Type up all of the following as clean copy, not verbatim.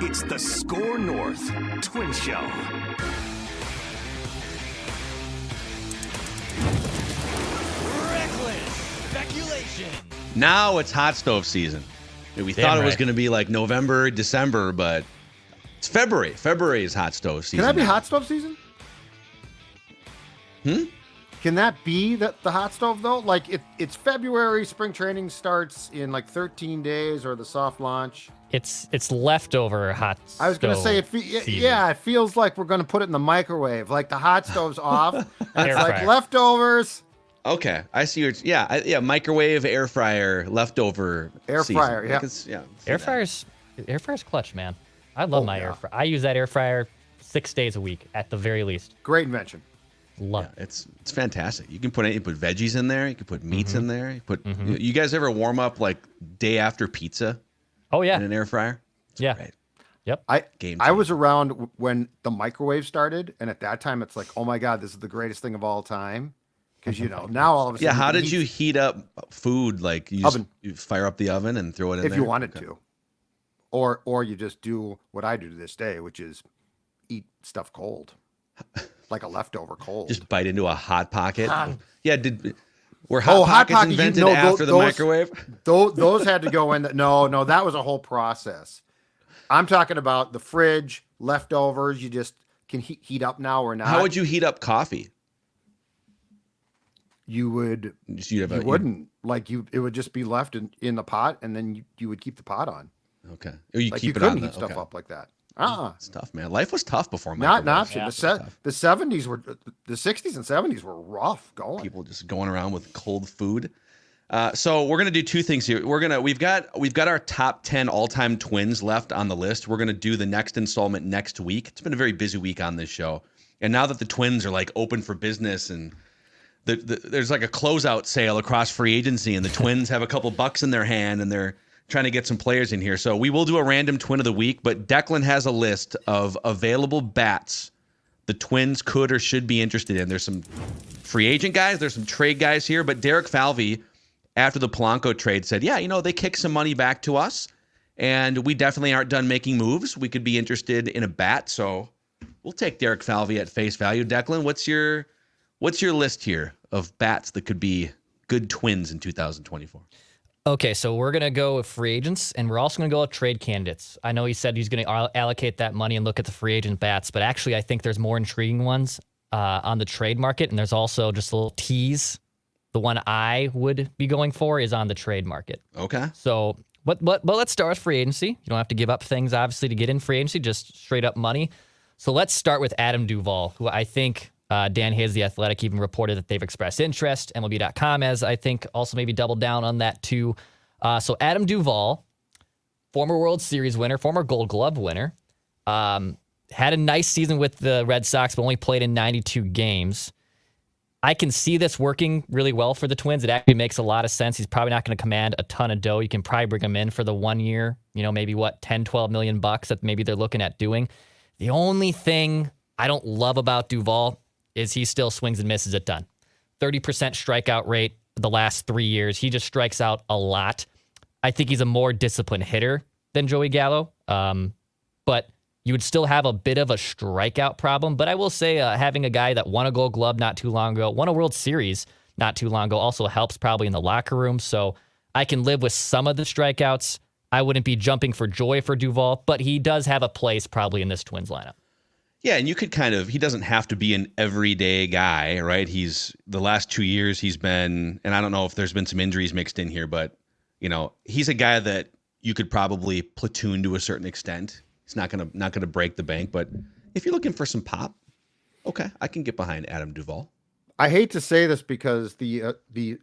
It's the SKOR North Twin Show. Reckless speculation. Now it's hot stove season. We thought it was going to be like November, December, but it's February. February is hot stove season. Can that be hot stove season? Hmm? Can that be the hot stove, though? Like, it's February, spring training starts in like 13 days, or the soft launch. It's leftover hot stove. I was going to say, it feels like we're going to put it in the microwave. Like, the hot stove's off, and it's like leftovers. Okay, I see your microwave, air fryer, leftover air season. fryer. Air fryer's clutch, man. I love my air fryer. I use that air fryer 6 days a week at the very least. Great invention. Love it. It's fantastic. You can put veggies in there. You can put meats in there. You guys ever warm up like day after pizza? Oh yeah, in an air fryer. It's great. Yep. I was around when the microwave started, and at that time it's like, oh my god, this is the greatest thing of all time. Because now all of a sudden, how did you heat up food? Like you fire up the oven and throw it in if there you wanted to, or you just do what I do to this day, which is eat stuff cold, like a leftover cold. Just bite into a hot pocket. Were hot pockets invented after the microwave? Those had to go in. No, that was a whole process. I'm talking about the fridge leftovers. You just can heat up now or not. How would you heat up coffee? You would. It would just be left in the pot, and then you would keep the pot on. Okay. Or you like keep you it couldn't on heat stuff up like that. It's tough, man. Life was tough before microwaves. Not an option. Yeah. The 70s were, the 60s and 70s were rough going. People just going around with cold food. So we're gonna do two things here. We've got our top 10 all-time Twins left on the list. We're gonna do the next installment next week. It's been a very busy week on this show, and now that the Twins are like open for business and there's like a closeout sale across free agency, and the Twins have a couple bucks in their hand, and they're trying to get some players in here. So we will do a random Twin of the week, but Declan has a list of available bats the Twins could or should be interested in. There's some free agent guys, there's some trade guys here, but Derek Falvey, after the Polanco trade, said, they kick some money back to us, and we definitely aren't done making moves. We could be interested in a bat, so we'll take Derek Falvey at face value. Declan, what's your list here of bats that could be good Twins in 2024? Okay, so we're going to go with free agents, and we're also going to go with trade candidates. I know he said he's going to allocate that money and look at the free agent bats, but actually I think there's more intriguing ones on the trade market, and there's also just a little tease. The one I would be going for is on the trade market. Okay. So, but let's start with free agency. You don't have to give up things, obviously, to get in free agency, just straight up money. So let's start with Adam Duvall, who I think Dan Hayes, The Athletic, even reported that they've expressed interest. MLB.com has, I think, also maybe doubled down on that too. So Adam Duvall, former World Series winner, former Gold Glove winner, had a nice season with the Red Sox, but only played in 92 games. I can see this working really well for the Twins. It actually makes a lot of sense. He's probably not going to command a ton of dough. You can probably bring him in for the 1 year, maybe 10, 12 million bucks that maybe they're looking at doing. The only thing I don't love about Duvall is he still swings and misses a ton. 30% strikeout rate the last 3 years. He just strikes out a lot. I think he's a more disciplined hitter than Joey Gallo, but you would still have a bit of a strikeout problem. But I will say having a guy that won a Gold Glove not too long ago, won a World Series not too long ago, also helps probably in the locker room. So I can live with some of the strikeouts. I wouldn't be jumping for joy for Duvall, but he does have a place probably in this Twins lineup. Yeah, and you could he doesn't have to be an everyday guy, right? The last 2 years he's been, and I don't know if there's been some injuries mixed in here, but, he's a guy that you could probably platoon to a certain extent. He's not gonna break the bank, but if you're looking for some pop, okay, I can get behind Adam Duvall. I hate to say this because the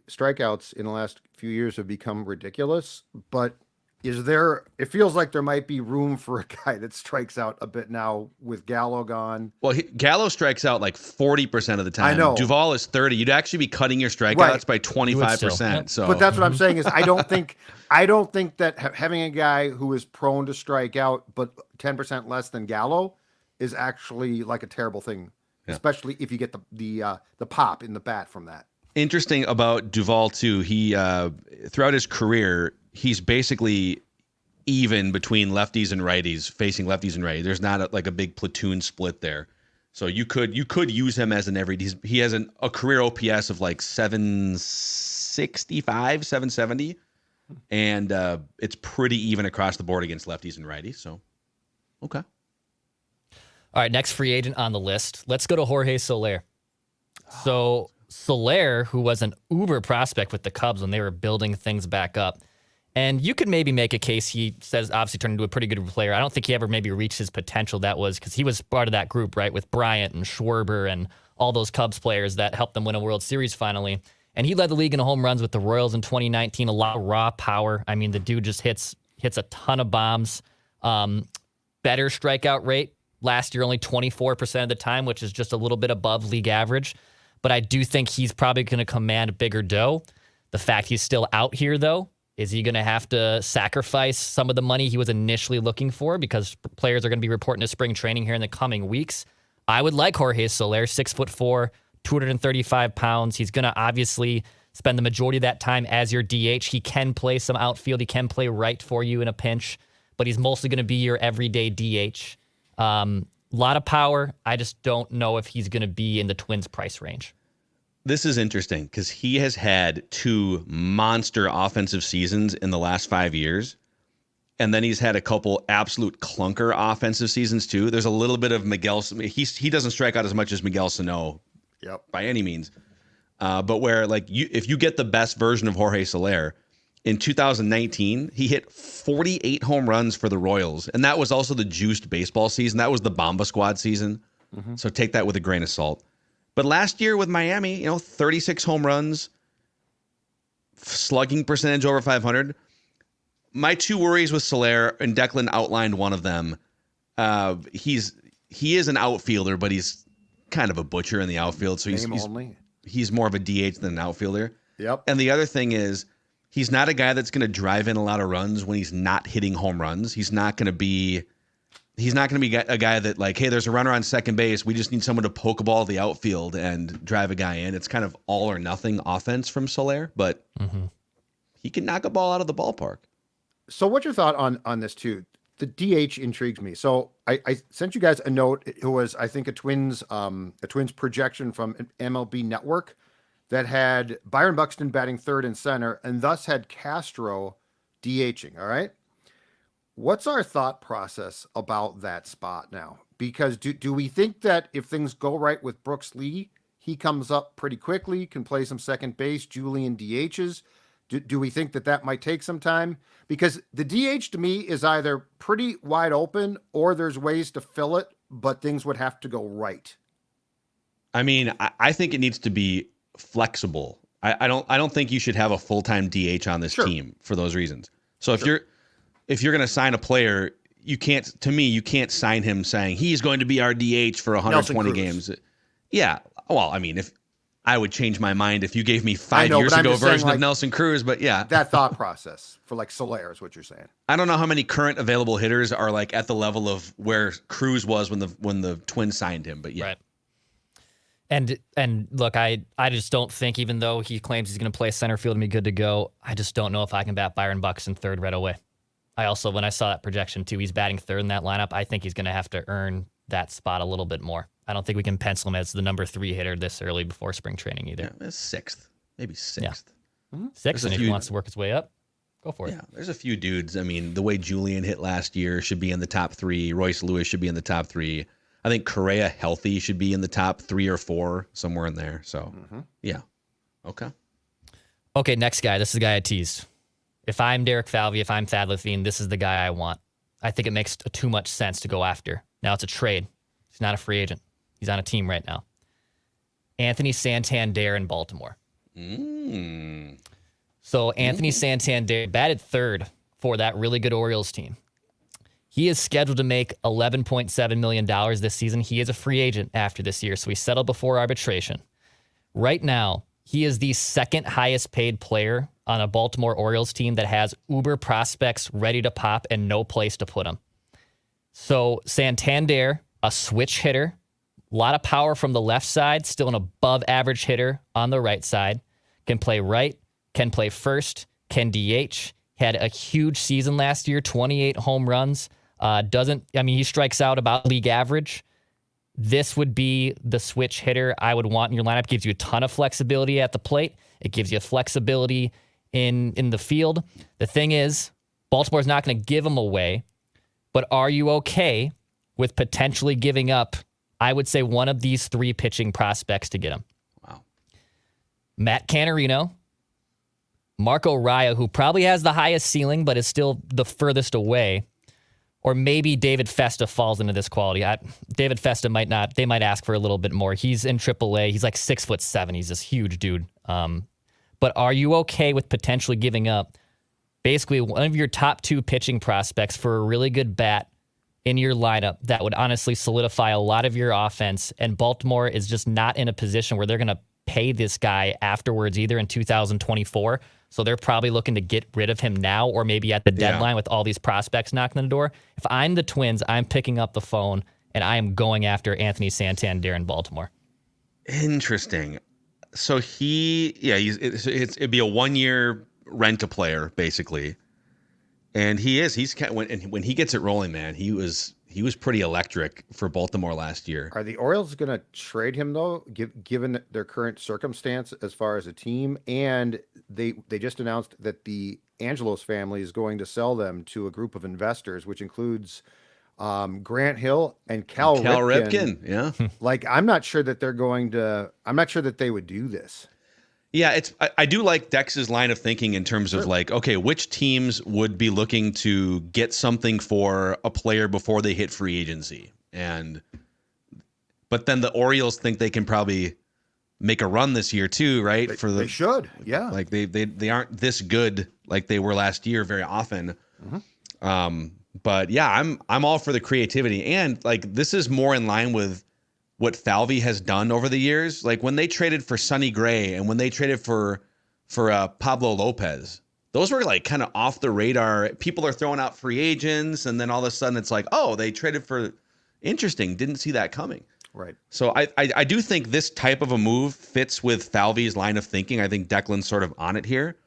strikeouts in the last few years have become ridiculous, but it feels like there might be room for a guy that strikes out a bit now with Gallo gone. Well, Gallo strikes out like 40% of the time. I know. Duvall is 30. You'd actually be cutting your strikeouts by 25%. So, but that's what I'm saying is I don't think that having a guy who is prone to strike out but 10% less than Gallo is actually like a terrible thing, especially if you get the pop in the bat from that. Interesting about Duvall too. He throughout his career, he's basically even between lefties and righties, facing lefties and righties. There's not like a big platoon split there. So you could use him as an he has a career OPS of like 765, 770. And it's pretty even across the board against lefties and righties. So, okay. All right, next free agent on the list. Let's go to Jorge Soler. So Soler, who was an uber prospect with the Cubs when they were building things back up, and you could maybe make a case he says obviously turned into a pretty good player. I don't think he ever maybe reached his potential. That was because he was part of that group, right, with Bryant and Schwarber and all those Cubs players that helped them win a World Series finally. And he led the league in home runs with the Royals in 2019. A lot of raw power. I mean, the dude just hits a ton of bombs. Better strikeout rate. Last year, only 24% of the time, which is just a little bit above league average. But I do think he's probably going to command a bigger dough. The fact he's still out here, though, is he going to have to sacrifice some of the money he was initially looking for because players are going to be reporting to spring training here in the coming weeks? I would like Jorge Soler, 6'4", 235 pounds. He's going to obviously spend the majority of that time as your DH. He can play some outfield. He can play right for you in a pinch, but he's mostly going to be your everyday DH. A lot of power. I just don't know if he's going to be in the Twins price range. This is interesting because he has had 2 monster offensive seasons in the last 5 years. And then he's had a couple absolute clunker offensive seasons too. There's a little bit of Miguel. He doesn't strike out as much as Miguel Sano by any means. But where if you get the best version of Jorge Soler, in 2019, he hit 48 home runs for the Royals. And that was also the juiced baseball season. That was the Bomba Squad season. Mm-hmm. So take that with a grain of salt. But last year with Miami, 36 home runs, slugging percentage over 500. My 2 worries with Soler, and Declan outlined one of them. He is an outfielder, but he's kind of a butcher in the outfield. So he's more of a DH than an outfielder. Yep. And the other thing is, he's not a guy that's going to drive in a lot of runs when he's not hitting home runs. He's not going to be a guy that hey, there's a runner on second base. We just need someone to poke a ball to the outfield and drive a guy in. It's kind of all or nothing offense from Soler, but he can knock a ball out of the ballpark. So what's your thought on this too? The DH intrigues me. So I sent you guys a note. It was, I think, a Twins projection from MLB Network that had Byron Buxton batting third and center, and thus had Castro DHing. All right. What's our thought process about that spot now? Because do we think that if things go right with Brooks Lee, he comes up pretty quickly, can play some second base, Julian DHs? Do we think that might take some time? Because the DH to me is either pretty wide open or there's ways to fill it, but things would have to go right. I mean, I think it needs to be flexible. I don't think you should have a full-time DH on this team for those reasons. So if you're going to sign a player, you can't sign him saying he's going to be our DH for 120 games. Yeah. Well, I mean, if I would change my mind if you gave me 5 years ago version of Nelson Cruz, but yeah. That thought process for Soler is what you're saying. I don't know how many current available hitters are at the level of where Cruz was when the Twins signed him, but yeah. Right. And look, I just don't think, even though he claims he's going to play center field and be good to go, I just don't know if I can bat Byron Buxton third right away. I also, when I saw that projection too, he's batting third in that lineup. I think he's going to have to earn that spot a little bit more. I don't think we can pencil him as the number 3 hitter this early before spring training either. Yeah, sixth, maybe 6th. Yeah. Mm-hmm. 6th, and if he wants to work his way up, go for it. Yeah, there's a few dudes. I mean, the way Julian hit last year should be in the top 3. Royce Lewis should be in the top 3. I think Correa healthy should be in the top 3 or 4, somewhere in there. So, yeah. Okay. Okay, next guy. This is the guy I teased. If I'm Derek Falvey, if I'm Thad Levine, this is the guy I want. I think it makes too much sense to go after. Now it's a trade. He's not a free agent. He's on a team right now. Anthony Santander in Baltimore. So Anthony Santander batted third for that really good Orioles team. He is scheduled to make $11.7 million this season. He is a free agent after this year, so he settled before arbitration. Right now, he is the 2nd highest paid player on a Baltimore Orioles team that has uber prospects ready to pop and no place to put them. So Santander, a switch hitter, a lot of power from the left side, still an above average hitter on the right side, can play right, can play first, can DH, Had a huge season last year, 28 home runs. He strikes out about league average. This would be the switch hitter I would want in your lineup. Gives you a ton of flexibility at the plate. It gives you flexibility in the field. The thing is, Baltimore's not going to give him away, but are you okay with potentially giving up, I would say, one of these 3 pitching prospects to get him? Wow. Matt Canarino, Marco Raya, who probably has the highest ceiling but is still the furthest away, or maybe David Festa falls into this quality. David Festa might not. They might ask for a little bit more. He's in AAA. He's like 6'7". He's this huge dude. But are you okay with potentially giving up basically one of your top 2 pitching prospects for a really good bat in your lineup that would honestly solidify a lot of your offense? And Baltimore is just not in a position where they're going to pay this guy afterwards, either in 2024. So they're probably looking to get rid of him now or maybe at the deadline with all these prospects knocking on the door. If I'm the Twins, I'm picking up the phone and I am going after Anthony Santander in Baltimore. Interesting. So it'd be a 1-year rent-a-player basically, and when he gets it rolling, man, he was pretty electric for Baltimore last year. Are the Orioles going to trade him though, given their current circumstance as far as a team? And they just announced that the Angelos family is going to sell them to a group of investors, which includes Grant Hill and Cal Ripken. Yeah. Like, I'm not sure that they would do this. Yeah, I do like Dex's line of thinking in terms of like, okay, which teams would be looking to get something for a player before they hit free agency, but then the Orioles think they can probably make a run this year too, right? They should, yeah. Like they aren't this good like they were last year very often. Mm-hmm. But yeah, I'm all for the creativity, and like this is more in line with what Falvey has done over the years. Like when they traded for Sonny Gray and when they traded for Pablo Lopez, those were like kind of off the radar. People are throwing out free agents, and then all of a sudden it's like, oh, they traded for, interesting, didn't see that coming. Right. So I do think this type of a move fits with Falvey's line of thinking. I think Declan's sort of on it here.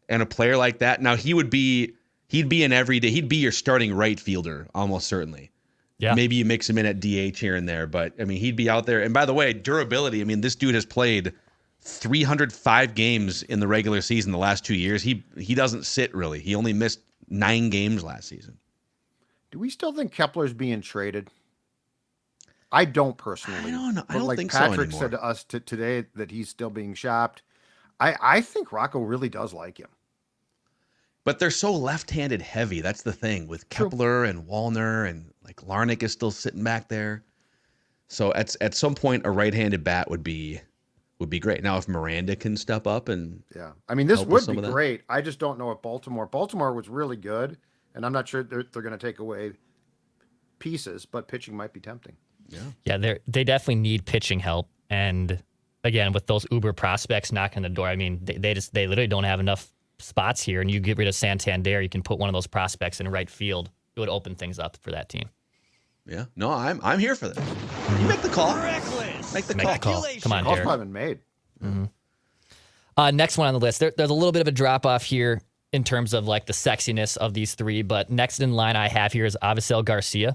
And a player like that, now he'd be an everyday, he'd be your starting right fielder, almost certainly. Yeah. Maybe you mix him in at DH here and there, but I mean, he'd be out there. And by the way, durability, I mean, this dude has played 305 games in the regular season the last 2 years. He doesn't sit really. He only missed 9 games last season. Do we still think Kepler's being traded? I don't personally. I don't know. I but don't like think Patrick so anymore. said to us today that he's still being shopped. I think Rocco really does like him. But they're so left-handed heavy. That's the thing with Kepler and Wallner, and like Larnick is still sitting back there. So at some point, a right-handed bat would be great. Now, if Miranda can step up and I mean, this would be great. I just don't know if Baltimore was really good, and I'm not sure they're going to take away pieces, but pitching might be tempting. Yeah, they definitely need pitching help, and again, with those uber prospects knocking on the door, I mean, they literally don't have enough spots here, and you get rid of Santander, you can put one of those prospects in right field. It would open things up for that team. Yeah, no, I'm here for this. You make the call. Make the call. Come on, Call's Derek. probably been made. Mm-hmm. Next one on the list. There's a little bit of a drop off here in terms of like the sexiness of these 3, but next in line I have here is Avisail Garcia,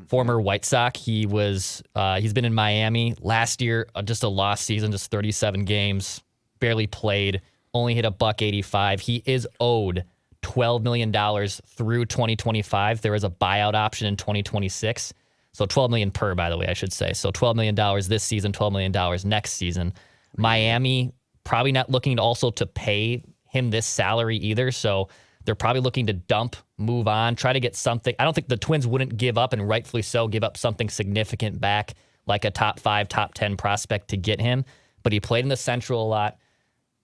former White Sox. He's been in Miami last year, just a lost season, just 37 games, barely played. Only hit a $185. He is owed $12 million through 2025. There is a buyout option in 2026. So $12 million per, by the way, I should say. So $12 million this season, $12 million next season. Miami probably not looking also to pay him this salary either. So they're probably looking to dump, move on, try to get something. I don't think the Twins wouldn't give up, and rightfully so, give up something significant back, like a top 5, top 10 prospect to get him. But he played in the Central a lot.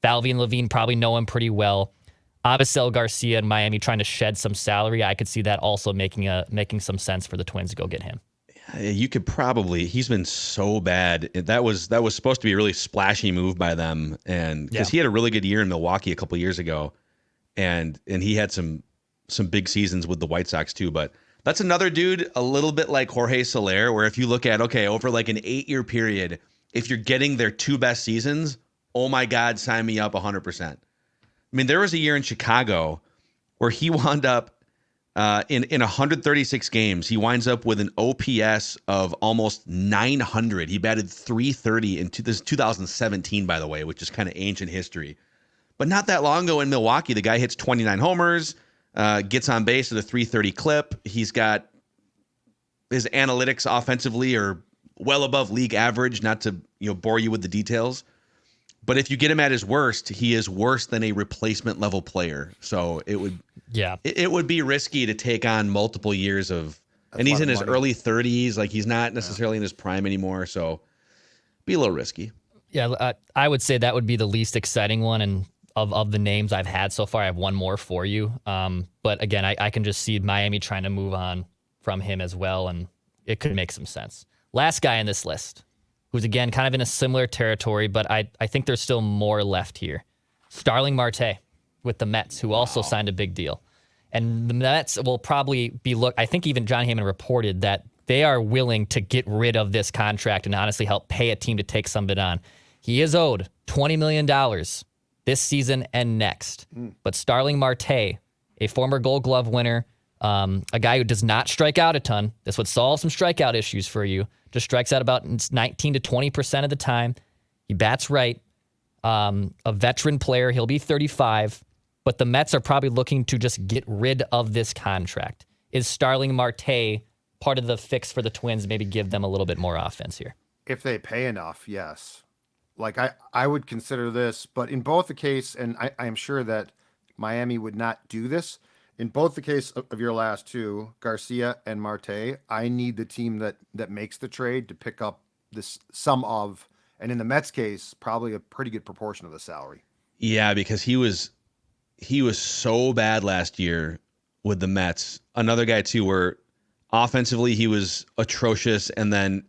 Falvey and Levine probably know him pretty well. Avisail Garcia in Miami trying to shed some salary. I could see that also making some sense for the Twins to go get him. Yeah, you could probably. He's been so bad. That was supposed to be a really splashy move by them, and because he had a really good year in Milwaukee a couple of years ago, and he had some big seasons with the White Sox too. But that's another dude, a little bit like Jorge Soler, where if you look at over like an 8-year period, if you're getting their 2 best seasons, oh my God, sign me up 100%. I mean, there was a year in Chicago where he wound up in 136 games. He winds up with an OPS of almost 900. He batted 330 in this is 2017, by the way, which is kind of ancient history. But not that long ago in Milwaukee, the guy hits 29 homers, gets on base at a 330 clip. He's got his analytics offensively are well above league average, not to bore you with the details. But if you get him at his worst, he is worse than a replacement level player. So it would be risky to take on multiple years of, and he's in his early 30s. Like he's not necessarily in his prime anymore. So be a little risky. Yeah, I would say that would be the least exciting one. And of the names I've had so far, I have one more for you. But again, I can just see Miami trying to move on from him as well. And it could make some sense. Last guy on this list, who's again kind of in a similar territory, but I think there's still more left here. Starling Marte with the Mets, who also signed a big deal. And the Mets will probably be I think even John Heyman reported that they are willing to get rid of this contract and honestly help pay a team to take some of it on. He is owed $20 million this season and next. But Starling Marte, a former Gold Glove winner, a guy who does not strike out a ton. This would solve some strikeout issues for you. Just strikes out about 19 to 20% of the time. He bats right. A veteran player. He'll be 35. But the Mets are probably looking to just get rid of this contract. Is Starling Marte part of the fix for the Twins? Maybe give them a little bit more offense here. If they pay enough, yes. Like I would consider this, but in both the case, and I'm sure that Miami would not do this. In both the case of your last two, Garcia and Marte, I need the team that makes the trade to pick up this sum of, and in the Mets case, probably a pretty good proportion of the salary. Yeah, because he was so bad last year with the Mets. Another guy too, where offensively he was atrocious, and then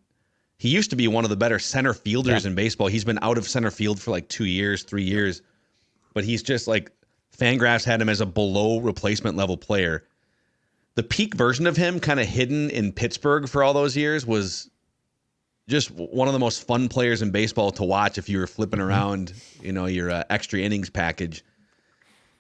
he used to be one of the better center fielders in baseball. He's been out of center field for like 2 years, 3 years, but he's just like, Fangraphs had him as a below replacement level player. The peak version of him, kind of hidden in Pittsburgh for all those years, was just one of the most fun players in baseball to watch if you were flipping around, your extra innings package.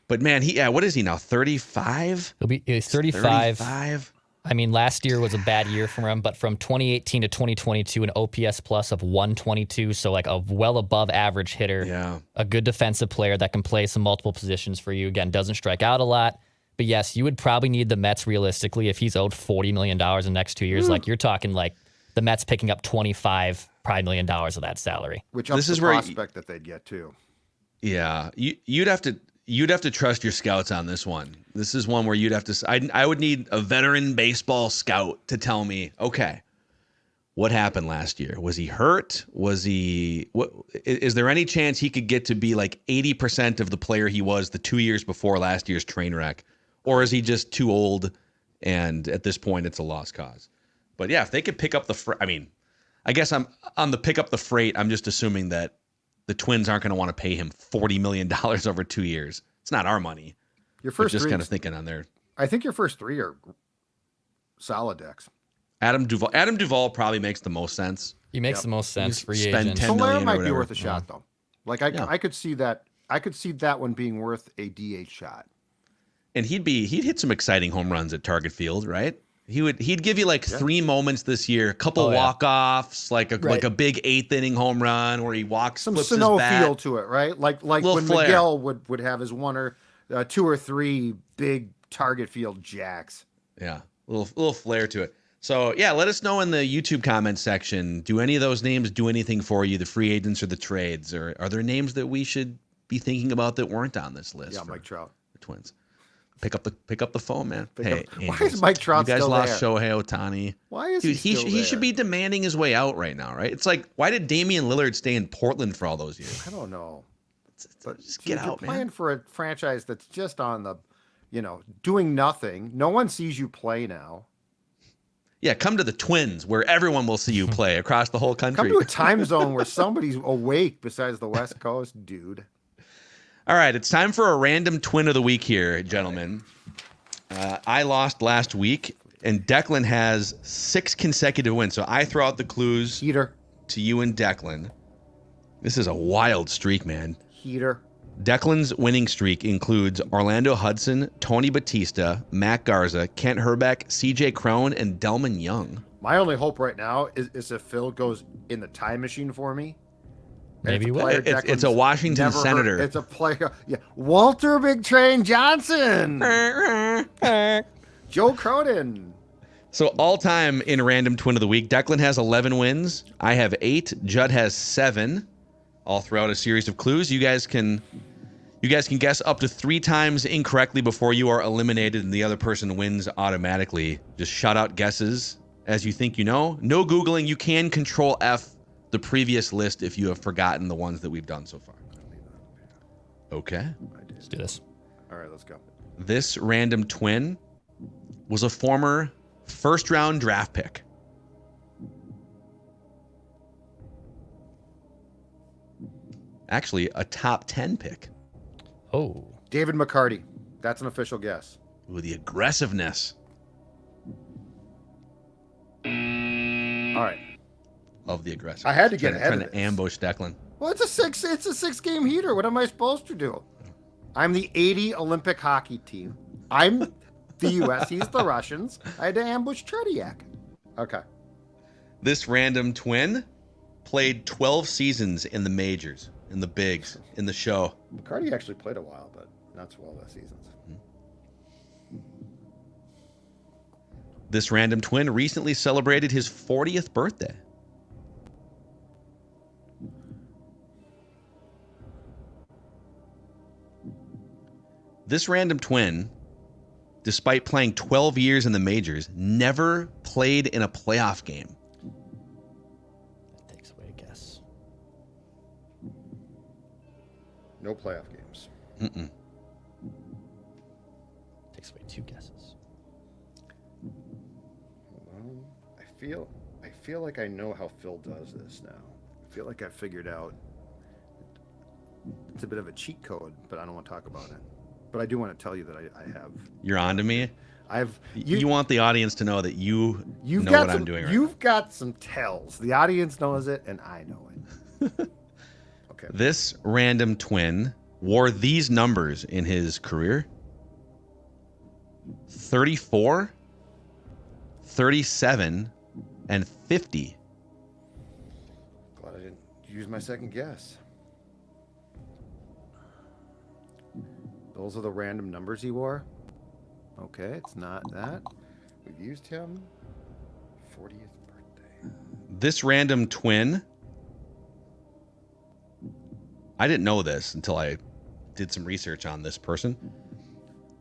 But man, what is he now? 35? He's 35. I mean, last year was a bad year for him, but from 2018 to 2022, an OPS plus of 122, so like a well above average hitter. Yeah. A good defensive player that can play some multiple positions for you. Again, doesn't strike out a lot. But yes, you would probably need the Mets realistically if he's owed $40 million in the next 2 years. Like you're talking like the Mets picking up $25 million of that salary. Which ups the prospect that they'd get too. Yeah. You'd have to trust your scouts on this one. This is one where you'd have to. I would need a veteran baseball scout to tell me, okay, what happened last year? Was he hurt? Was he? What? Is there any chance he could get to be like 80% of the player he was the 2 years before last year's train wreck, or is he just too old? And at this point, it's a lost cause. But yeah, if they could pick up I guess I'm on the pick up the freight. I'm just assuming that the Twins aren't going to want to pay him $40 million over 2 years. It's not our money. Your first just three, kind of thinking on there. I think your first three are solid decks. Adam Duvall probably makes the most sense. He makes the most sense. Free spend agent. $10 million might or be whatever. worth a shot though. Like I could see that. I could see that one being worth a DH shot. And he'd hit some exciting home runs at Target Field, right? He'd give you like 3 moments this year, a couple walk-offs, like a big 8th inning home run where he walks, some flips Sano his bat. feel to it, right? Like when flair. Miguel would have his 1 or 2 or 3 big Target Field jacks. Yeah, a little flair to it. So yeah, let us know in the YouTube comment section. Do any of those names do anything for you? The free agents or the trades, or are there names that we should be thinking about that weren't on this list? Yeah, Mike Trout, the Twins. Pick up the phone, man. Why is Mike Trout you guys still lost there? Shohei Ohtani. Why is he should be demanding his way out right now, right? It's like, why did Damian Lillard stay in Portland for all those years? I don't know. But just get out, man. Playing man. for a franchise that's just on the, doing nothing. No one sees you play now. Yeah, come to the Twins where everyone will see you play across the whole country. Come to a time zone where somebody's awake besides the West Coast, dude. All right, it's time for a random twin of the week here, gentlemen. I lost last week, and Declan has 6 consecutive wins. So I throw out the clues Heater. to you and Declan. This is a wild streak, man. Heater. Declan's winning streak includes Orlando Hudson, Tony Batista, Matt Garza, Kent Herbeck, CJ Crone, and Delman Young. My only hope right now is if Phil goes in the time machine for me. Maybe he will. It's a Washington Senator. It's a player. Yeah. Walter Big Train Johnson. Joe Cronin. So all-time in Random Twin of the Week, Declan has 11 wins. I have 8. Judd has 7. All throughout a series of clues. You guys can guess up to 3 times incorrectly before you are eliminated and the other person wins automatically. Just shout out guesses as you think you know. No Googling. You can Control F the previous list if you have forgotten the ones that we've done so far. Okay. Let's do this. All right, let's go. This Random Twin was a former first-round draft pick. Actually, a top 10 pick. Oh. David McCarty. That's an official guess. Ooh, the aggressiveness All right. of the aggressive. I had to get ahead trying of to this. ambush Declan. Well, it's a 6-game heater. What am I supposed to do? I'm the 80 Olympic hockey team. I'm the U.S. He's the Russians. I had to ambush Tretiak. Okay. This Random Twin played 12 seasons in the majors, in the bigs, in the show. McCarty actually played a while, but not 12 seasons. This Random Twin recently celebrated his 40th birthday. This Random Twin, despite playing 12 years in the majors, never played in a playoff game. That takes away a guess. No playoff games. Mm-mm. Takes away 2 guesses. I feel like I know how Phil does this now. I feel like I figured out. It's a bit of a cheat code, but I don't want to talk about it. But I do want to tell you that I have. You're on to me? I've. You want the audience to know that you know what I'm doing right now. You've got some tells. The audience knows it, and I know it. Okay. This Random Twin wore these numbers in his career: 34, 37, and 50. Glad I didn't use my second guess. Those are the random numbers he wore. Okay, it's not that. We've used him. 40th birthday. This Random Twin, I didn't know this until I did some research on this person.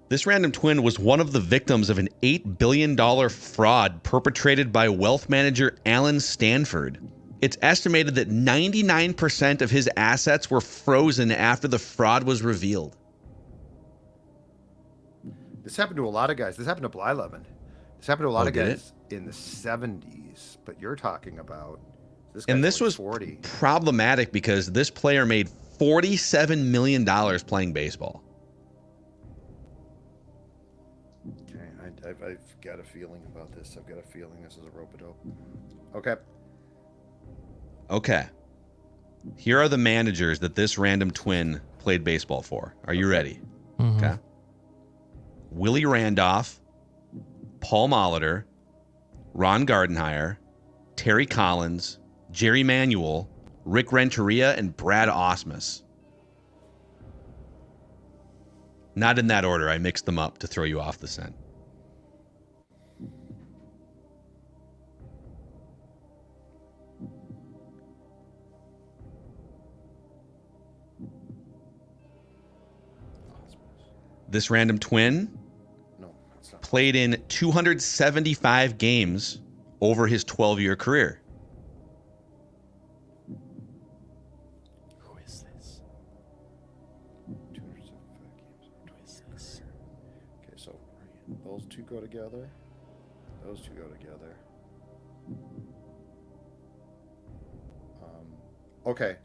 This Random Twin was one of the victims of an $8 billion fraud perpetrated by wealth manager Alan Stanford. It's estimated that 99% of his assets were frozen after the fraud was revealed. This happened to a lot of guys. This happened to Blyleven. This happened to a lot of did guys in the 70s. But you're talking about this guy. And this was 40. problematic because this player made $47 million playing baseball. Okay, I've got a feeling about this. I've got a feeling this is a rope-a-dope. Okay. Okay. Here are the managers that this Random Twin played baseball for. Are you ready? Mm-hmm. Okay. Willie Randolph, Paul Molitor, Ron Gardenhire, Terry Collins, Jerry Manuel, Rick Renteria, and Brad Osmus. Not in that order. I mixed them up to throw you off the scent. This Random Twin played in 275 games over his 12-year career. Who is this? 275 games. Who is this? Okay, so those two go together. Those two go together. Okay.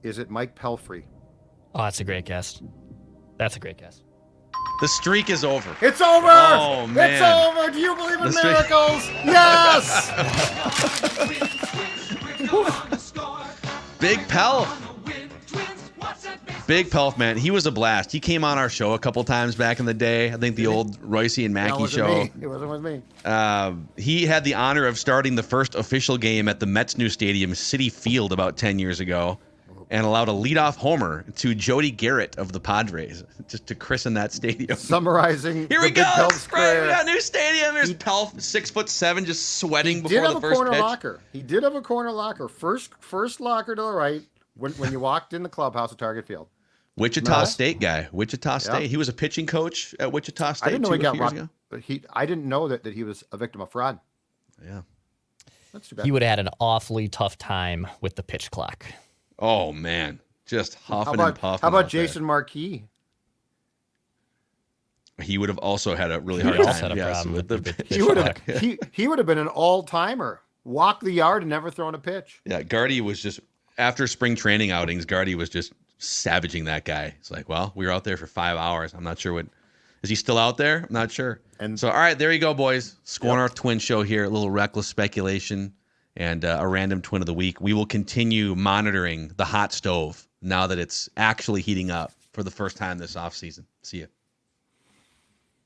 Is it Mike Pelfrey? Oh, that's a great guess. That's a great guess. The streak is over. It's over! Oh, man. It's over! Do you believe in The streak- miracles? Yes! Big Pell. Big Pelf, man. He was a blast. He came on our show a couple times back in the day. I think the old Royce and Mackey show. It wasn't with me. He had the honor of starting the first official game at the Mets' new stadium, Citi Field, about 10 years ago, and allowed a leadoff homer to Jody Garrett of the Padres just to christen that stadium. Summarizing. Here we the go. Big Pelf It's great. We Square. got a new stadium. There's Pelf, 6'7", just sweating before the first pitch. Locker. He did have a corner locker. First locker to the right when you walked in the clubhouse at Target Field. Wichita State guy. Wichita State. He was a pitching coach at Wichita State. I didn't know he got years robbed. ago. But I didn't know that he was a victim of fraud. Yeah. That's too bad. He would have had an awfully tough time with the pitch clock. Oh man, just huffing and puffing. How about out there. Jason Marquis? He would have also had a really He hard also time. had a Yes, problem with with the the pitch He would clock. have he would have been an all-timer. Walk the yard and never thrown a pitch. Yeah, Gardy was just after spring training outings. Gardy was just savaging that guy. It's like, well, we were out there for 5 hours. I'm not sure what is he still out there? I'm not sure. And so, all right, there you go, boys. SKOR North Twin Show here. A little reckless speculation and a random twin of the week. We will continue monitoring the hot stove now that it's actually heating up for the first time this offseason. See you.